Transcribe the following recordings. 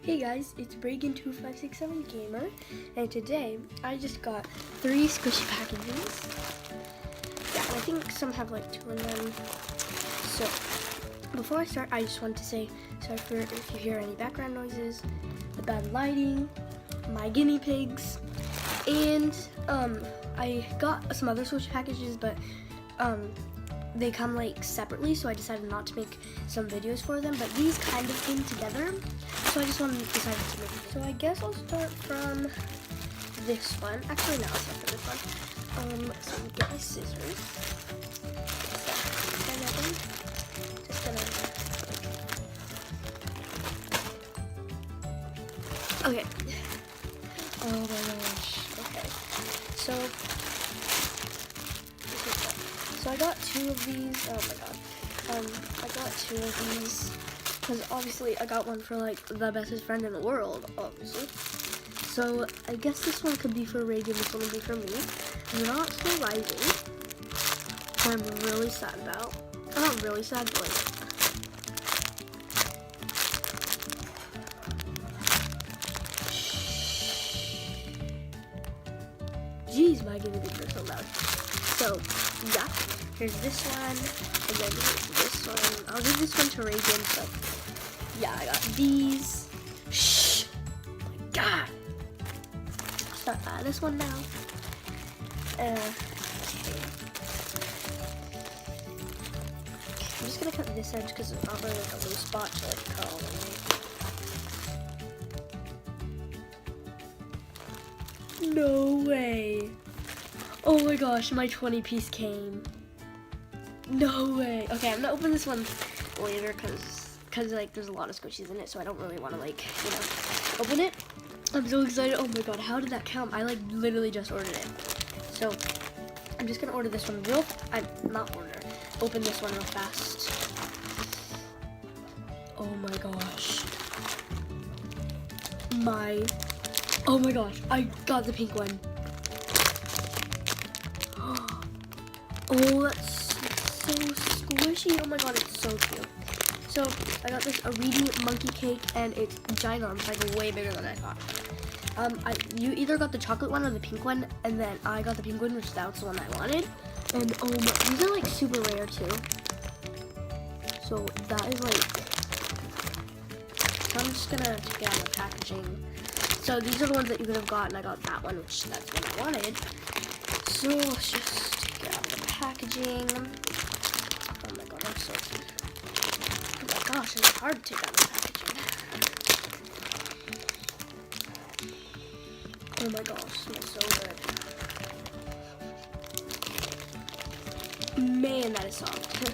Hey guys, it's Bregan2567 Gamer, and today I just got 3 squishy packages. Yeah, and I think some have like 2 in them. So, before I start, I just want to say sorry for if you hear any background noises, the bad lighting, my guinea pigs, and I got some other squishy packages, but they come like separately, so I decided not to make some videos for them, but these kind of came together, so I just decided to make it. So I guess I'll start from this one. Actually, no, I'll start from this one. So get my scissors. Just gonna. Okay. Oh my gosh. Okay. So I got 2 of these. Oh my god. I got 2 of these because obviously I got one for like the bestest friend in the world, obviously. So I guess this one could be for Reagan, this one would be for me. They're not so rising, which I'm really sad about. I'm not really sad, but like, jeez, my guinea pigs are so loud. So yeah, here's this one, and then this one. I'll give this one to Reagan. So yeah, I got these. Shh! Oh my god. I'll start this one now. Okay. I'm just gonna cut this edge because it's not really like a loose spot to like cut all the way. No way. Oh my gosh, my 20-piece came. No way. Okay, I'm gonna open this one later because like there's a lot of squishies in it, so I don't really want to like, you know, open it. I'm so excited. Oh my god, how did that come? I like literally just ordered it. So I'm just gonna order this one open this one real fast. Oh my gosh. Oh my gosh, I got the pink one. Oh, that's so squishy. Oh my god, it's so cute. So I got this Reedy monkey cake, and it's ginormous, like way bigger than I thought. You either got the chocolate one or the pink one, and then I got the pink one, which that's the one I wanted. And oh my, these are like super rare too. So that is like, so I'm just gonna take out the packaging. So these are the ones that you could have gotten. I got that one, which that's what I wanted. So let's just take out the packaging. Oh my god, I'm so cute. Oh my gosh, it's hard to take out the packaging. Oh my gosh, it smells so good. Man, that is soft.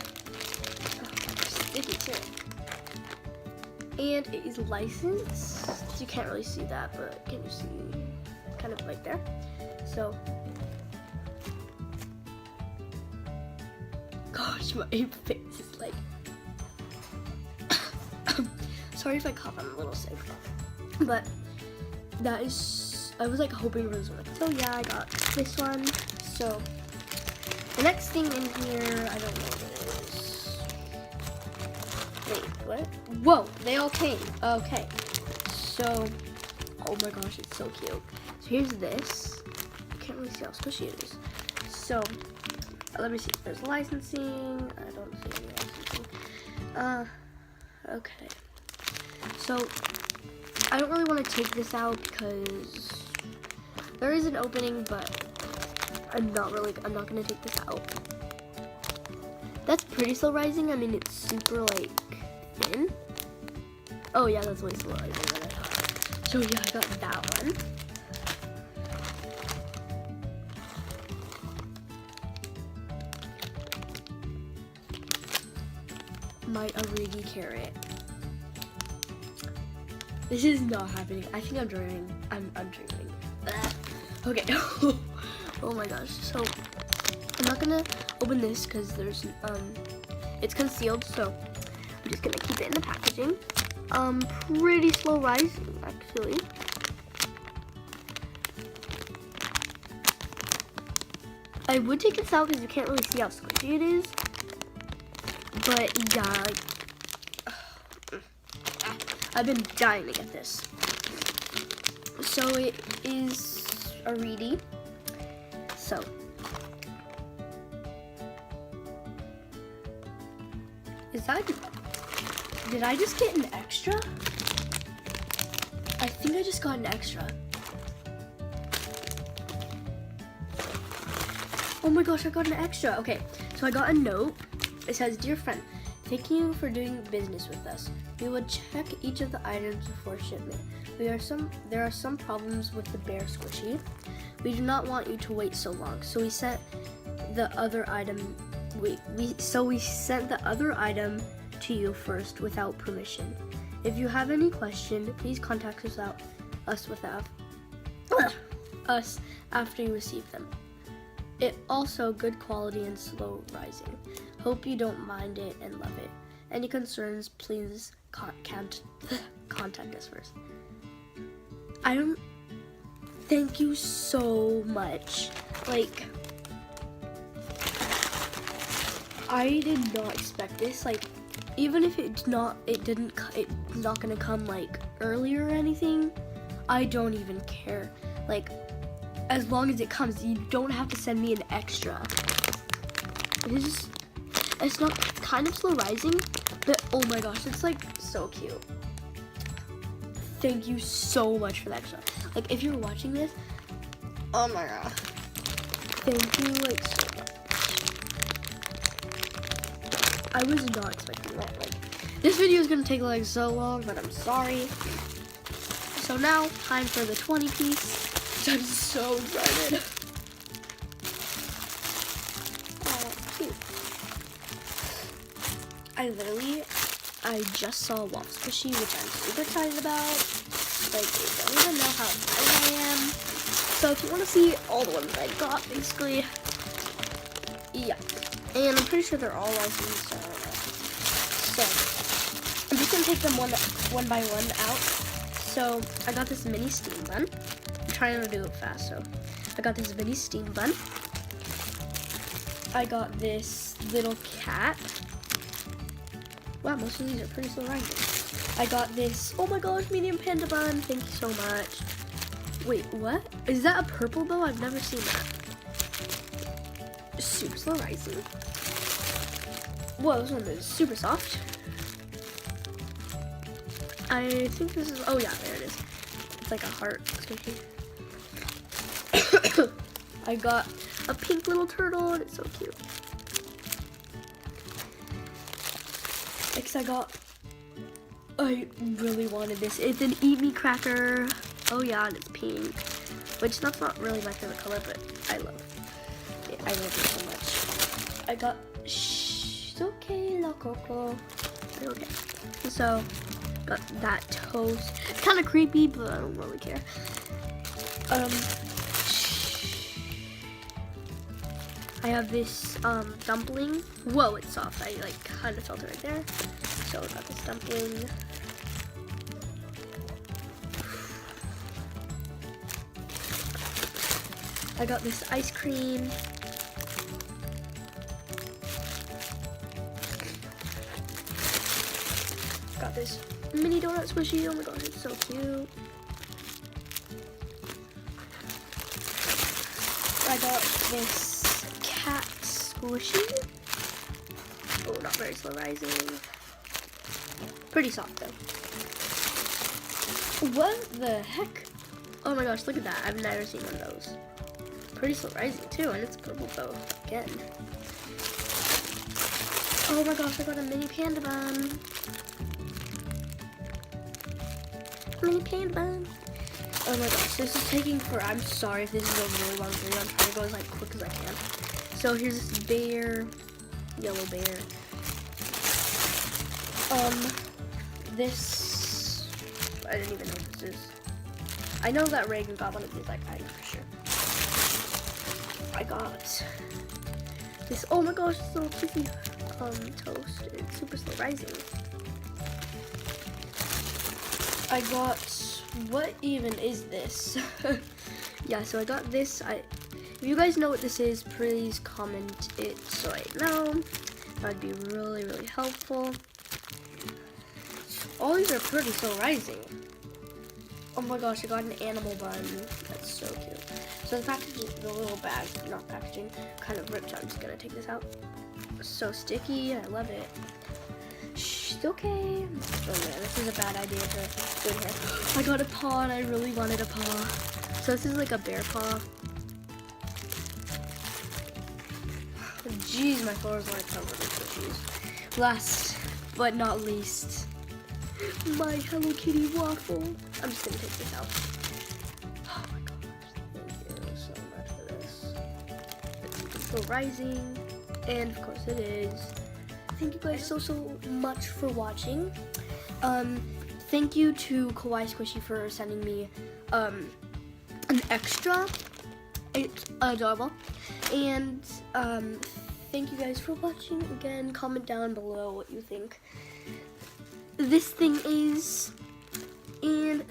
Sticky too. And it is licensed. You can't really see that, but can you see? Kind of like there. So, gosh, my face is like. Sorry if I cough. I'm a little sick, but that is. I was like hoping for this one. So yeah, I got this one. So the next thing in here, I don't know what it is. Wait, what? Whoa, they all came. Okay. So, oh my gosh, it's so cute. So here's this. You can't really see how squishy it is. So, let me see. There's licensing. I don't see any licensing. Okay. So, I don't really want to take this out because there is an opening, but I'm not going to take this out. That's pretty slow rising. I mean, it's super like thin. Oh yeah, that's way slow rising than I thought. So yeah, I got that one. My Arigi carrot. This is not happening. I think I'm dreaming. I'm dreaming. Okay. Oh my gosh. So I'm not gonna open this because there's it's concealed. So I'm just gonna keep it in the packaging. Pretty slow rising actually. I would take this out because you can't really see how squishy it is. But yeah, like, I've been dying to get this. So it is a Reedy. So did I just get an extra? I think I just got an extra. Oh my gosh, I got an extra. Okay, so I got a note. It says, "Dear friend, thank you for doing business with us. We will check each of the items before shipment. There are some problems with the bear squishy. We do not want you to wait so long, so we sent the other item. We sent the other item to you first without permission. If you have any question, please contact us after you receive them. It also good quality and slow rising. Hope you don't mind it and love it. Any concerns, please contact us first." Thank you so much. Like, I did not expect this. Like, even if it's not gonna come like earlier or anything, I don't even care. Like, as long as it comes, you don't have to send me an extra. It's not kind of slow rising, but oh my gosh, it's like so cute. Thank you so much for the extra. Like, if you're watching this, oh my god, thank you like so much. I was not expecting that. Like, this video is gonna take like so long, but I'm sorry. So now, time for the 20 piece. I'm so excited. Oh, cute. I just saw a Waffle Squishy, which I'm super excited about. Like, they don't even know how excited I am. So if you want to see all the ones I got, basically, yeah. And I'm pretty sure they're all licensed. So I'm just gonna take them one by one out. So I got this mini steam bun. I'm trying to do it fast, so I got this mini steam bun. I got this little cat. Wow, most of these are pretty slow rising. I got this, oh my gosh, medium panda bun. Thank you so much. Wait, what? Is that a purple bow? I've never seen that. Super slow rising. Whoa, this one is super soft. I think this is, oh yeah, there it is. It's like a heart. I got a pink little turtle and it's so cute. Next I really wanted this. It's an Eat Me cracker. Oh yeah, and it's pink. Which that's not really my favorite color, but I love it. I love it so much. I got okay, la coco. Okay. So got that toast. It's kind of creepy, but I don't really care. I have this dumpling. Whoa, it's soft. I like kind of felt it right there. So I got this dumpling. I got this ice cream. Got this mini donut squishy. Oh my gosh, it's so cute. I got this cat squishy. Oh, not very slow rising. Pretty soft though. What the heck? Oh my gosh, look at that. I've never seen one of those. Pretty slow rising too, and it's purple bow again. Oh my gosh, I got a mini panda bun. Mini panda bun. Oh my gosh, this is taking I'm sorry if this is a really long video. I'm trying to go as like quick as I can. So here's this bear, yellow bear. This, I didn't even know what this is. I know that Reagan got one of these, like, I know for sure. I got this, oh my gosh, this little cookie toast. It's super slow rising. I got, what even is this? Yeah, so I got this. If you guys know what this is, please comment it so I know. That'd be really, really helpful. All these are pretty, so rising. Oh my gosh, I got an animal bun. That's so cute. So the packaging, the little bag, not packaging, kind of ripped. So I'm just gonna take this out. So sticky, I love it. Shh, it's okay. Oh man, this is a bad idea to do in here. I got a paw and I really wanted a paw. So this is like a bear paw. Jeez, my floors like covered in squishies. Last but not least, my Hello Kitty waffle. I'm just gonna take this out. Oh my gosh, thank you so much for this. It's still rising, and of course it is. Thank you guys so much for watching. Thank you to Kawaii Squishy for sending me an extra. It's adorable. And thank you guys for watching. Again, comment down below what you think this thing is. And